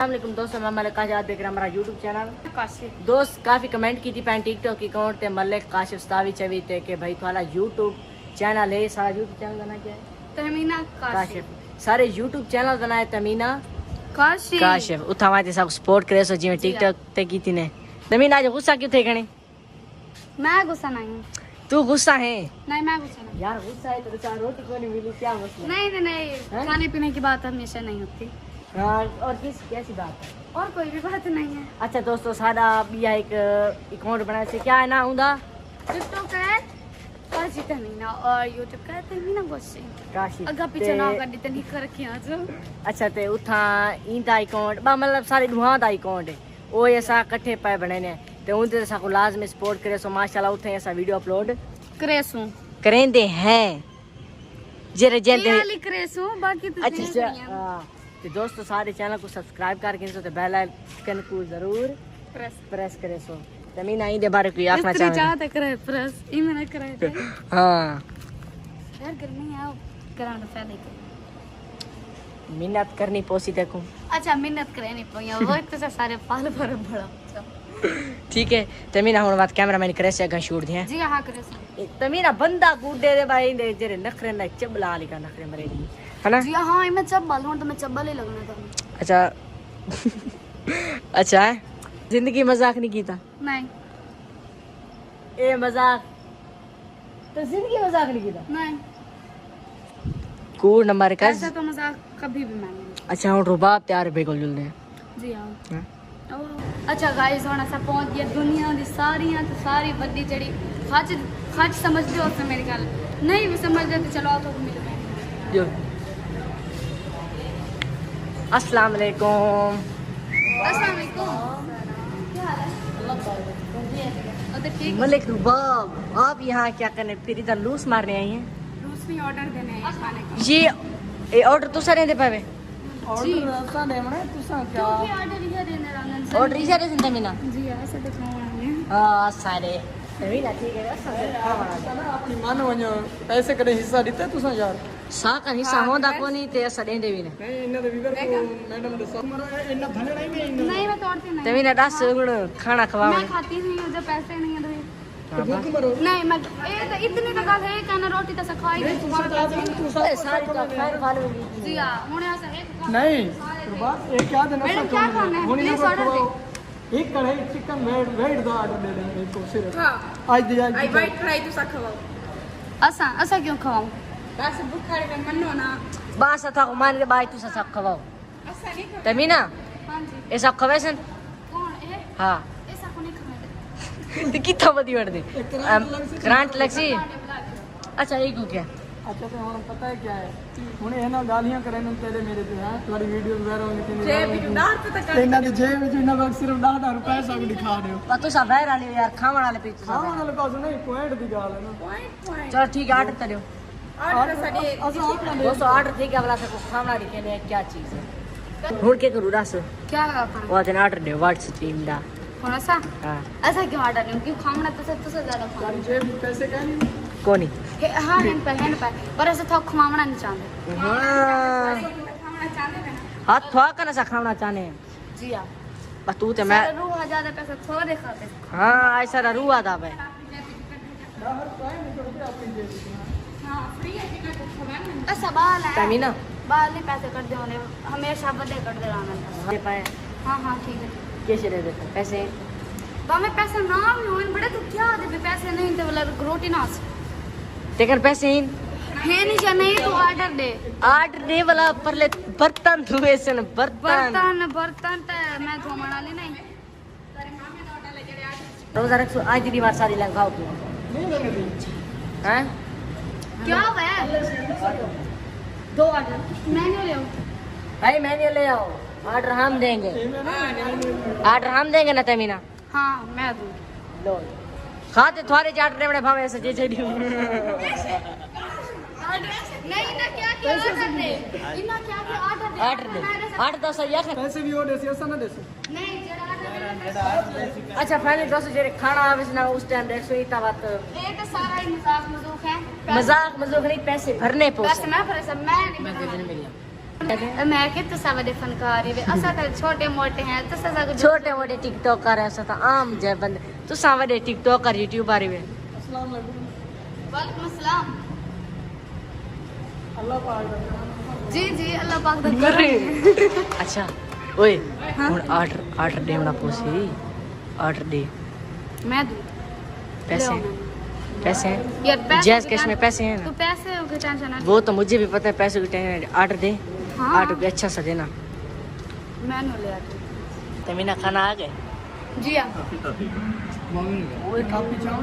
अस्सलाम दोस्तों, मैं मलिक काशिफ देख रहा हूं हमारा यूट्यूब चैनल काशिफ। दोस्त काफ़ी कमेंट की थी पैन टिकटॉक अकाउंट ते मलिक काशिफ स्तावी चवी थे कि भाई थोड़ा यूट्यूब चैनल है। सारा यूट्यूब चैनल बना क्या है? तमीना काशिफ। सारे यूट्यूब चैनल बनाए तमीना काशिफ। उठा माते सब सपोर्ट करे सो जिवें टिकटॉक ते की थी ने। तमीना आज गुस्सा क्यों थे घणी? मैं गुस्सा नहीं हूँ। तू गुस्सा है? नहीं मैं गुस्सा नहीं। यार गुस्सा है तो चार रोटी क्यों नहीं मिली, क्या मसला? नहीं खाने पीने की बात हमेशा नहीं होती। हाँ, और कैसी बात है? और कोई भी बात नहीं है। अच्छा दोस्तों, सारा बिया एक अकाउंट बनाए से क्या है ना हुंदा? टिकटॉक है काशिफ तमीना और यूट्यूब का है तमीना काशिफ। काशिफ अगा पीछे ना कर दी तनी कर रखिया जो। अच्छा ते उठा इंदा अकाउंट बा मतलब सारे दुआ दा अकाउंट है ओ ऐसा इकट्ठे पे बने ने ते उनते सा को लाजमी सपोर्ट करे सो माशाल्लाह उठे ऐसा वीडियो अपलोड करेसू करेंदे हैं जेरे जेंदे वाली करेसू बाकी तो नहीं अच्छा करिया। हां ते दोस्तों सारे चैनल को सब्सक्राइब करके सो ते बेल आइकन को जरूर प्रेस करे सो तमीना इंदे बारे कोई आखना चाहे चाहे करे प्रेस ई मैंने कराए थे। हां यार गर्मी है कराना पहले के मेहनत करनी पोसी देखो। अच्छा मेहनत करे नहीं पई वो एक तो सारे पाल भर बड़ा ठीक है तमीना हुन बात कैमरामैन करे से अगा शूट दिया जी हां करे तमीना बंदा गुड्डे दे भाई दे जेरे नखरे ना चबला लिका नखरे मरे दी है ना? जी हां मैं चब्बल हूं तो मैं चब्बल ही लगना था। अच्छा अच्छा है जिंदगी मजाक नहीं कीता नहीं ए मजाक तो जिंदगी मजाक नहीं कीता नहीं कूड़ नंबर का ऐसा तो मजाक कभी भी मैंने नहीं। अच्छा हुन रुबाब तैयार बेगल जुलने जी हां अच्छा गाइस होना सा पहुंच गया दुनिया दी सारियां तो सारी बड्डी जड़ी खच समझदे हो तो मेरी गल नहीं भी समझदे तो चलो तो मिल गए जो अस्सलाम वालेकुम। अस्सलाम वालेकुम क्या हाल है? और ठीक मलिक रुबाब आप यहाँ क्या करने फिर इधर लूस मारने आई हैं? रूस में ऑर्डर देने हैं खाने का। ये ऑर्डर तो सारे दे पावे जी ऑर्डर दे मने तुसा क्या ऑर्डर ये देने रंगन ऑर्डर इसे दे संते मीना जी ऐसे तो खावांगे। हां सारे मीना ठीक है ना अपनी मान वञो पैसे करे हिस्सा दिते तुसा यार सा का हिस्सा होंदा कोनी ते असा देंदे भी ने नहीं इन्ना दे विवर को मैडम दसो मरो इन्ना धने नहीं में इन्ना नहीं मैं तोड़ती नहीं ते मीना दस गुण खाना खवावे मैं खाती नहीं हूं जब पैसे नहीं है तो भूख मरो नहीं मैं ये तो इतनी तो गल है कहना रोटी तो सखाई दे ए सारी तो खाए खा लूंगी जी हां हुने ऐसा एक नहीं रुबाब एक याद ना मैडम क्या खाना है प्लीज ऑर्डर दे एक कढ़ाई चिकन वेट दा ऑर्डर दे देंगे एक को सिर्फ हां आज दे आज वाइट फ्राई तो सखाओ असा क्यों खवाऊं बस भूखा रे मन्नो ना बस था को मान के बाई तू सब खवाओ असा नहीं ते मीना हां जी ए सब खवेसन कौन है हां ऐसा को नहीं खाना ते किथा बदी वड़ दे ग्रांट लक्सी अच्छा एक हो क्या अच्छा तो हम पता है क्या है हुने है ना गालियां करे न तेरे मेरे ते हां तुम्हारी वीडियो वगैरह होने के लिए जे भी डाल पता कर इन्ना दे जे में इन्ना वक्त सिर्फ 10,000 रुपए सब दिखा रहे हो तू सब बाहर आले यार खावन वाले पे हां वाला पास नहीं पॉइंट दी गाल है ना पॉइंट चल ठीक है ऑर्डर करियो ऑर्डर साडी अच्छा आप दोस्तों ऑर्डर ठीक है वाला से को खाना दिखे ने क्या चीज है हुन के करू रस क्या खाना वो दिन ऑर्डर दे व्हाट्स टीम दा कौन सा हां ऐसा क्यों ऑर्डर नहीं क्यों खाना तो सबसे ज्यादा खाना जे पैसे का नहीं कोनी हाँ हैंड पे पर ऐसे थोक खवाना नहीं चाहते हां खवाना चाहते हैं हाथ थवा कना सा खाना चाहने जी हां बस तू ते मैं रूह ज्यादा पैसे थोड़े खाते हां ऐसा रुआ दा भाई हां फ्री है टिकट खवाना ऐसा बाल है तमीना बाल नहीं पैसे कर दे होने हमेशा बदे कर दे रहना दे पाए हां ठीक है कैसे दे देते पैसे हमें पैसे ना भी हो बड़े तो क्या दे पैसे नहीं तो बोला रोटी ना तेकर पैसे इन है नहीं जा नहीं तो ऑर्डर दे वाला पर ले बर्तन धुए सन बर्तन बर्तन तो मैं धोमना ले नहीं रोजा रखो आज दी बार सारी लगाओ तू हैं क्या है दो ऑर्डर मैंने ले आओ भाई मैंने ले आओ ऑर्डर हम देंगे ऑर्डर हम देंगे ना तमीना हाँ मैं दूँ लो खाते थोड़े चाट रे बड़े भावे ऐसे जे जे नहीं ना क्या क्या ऑर्डर दे इना क्या क्या ऑर्डर दे ऑर्डर तो सही है पैसे भी हो देसी ऐसा ना देसी नहीं जरा ऑर्डर अच्छा फाइनली दोस्तों जे खाना आवे ना उस टाइम देख सो इतना बात ये तो सारा ही मजाक मजूक है मजाक नहीं पैसे भरने पैसे मैं भरे सब मैं नहीं मैं कुछ नहीं मिली मैं कि तुसा बड़े फनकार ही वे असा तो छोटे मोटे हैं तुसा सा कुछ छोटे मोटे टिकटॉकर ऐसा था आम जय बंदे तू सावडे टिकटॉकर यूट्यूबर वे अस्सलाम वालेकुम। वालेकुम अस्सलाम। अल्लाह पाक दा जी जी अल्लाह पाक दा कर अच्छा ओए हुन ऑर्डर देवना पोसी ऑर्डर दे मैं दूं पैसे पैसे यार पैसे जैस कैश में पैसे हैं तू ना पैसे हो के टेंशन ना वो तो मुझे भी पता है पैसे की टेंशन ऑर्डर दे हाँ। ऑर्डर भी अच्छा सा देना मैं नो ले आती तमीना खाना आ गए जी हां वो काफी चाहो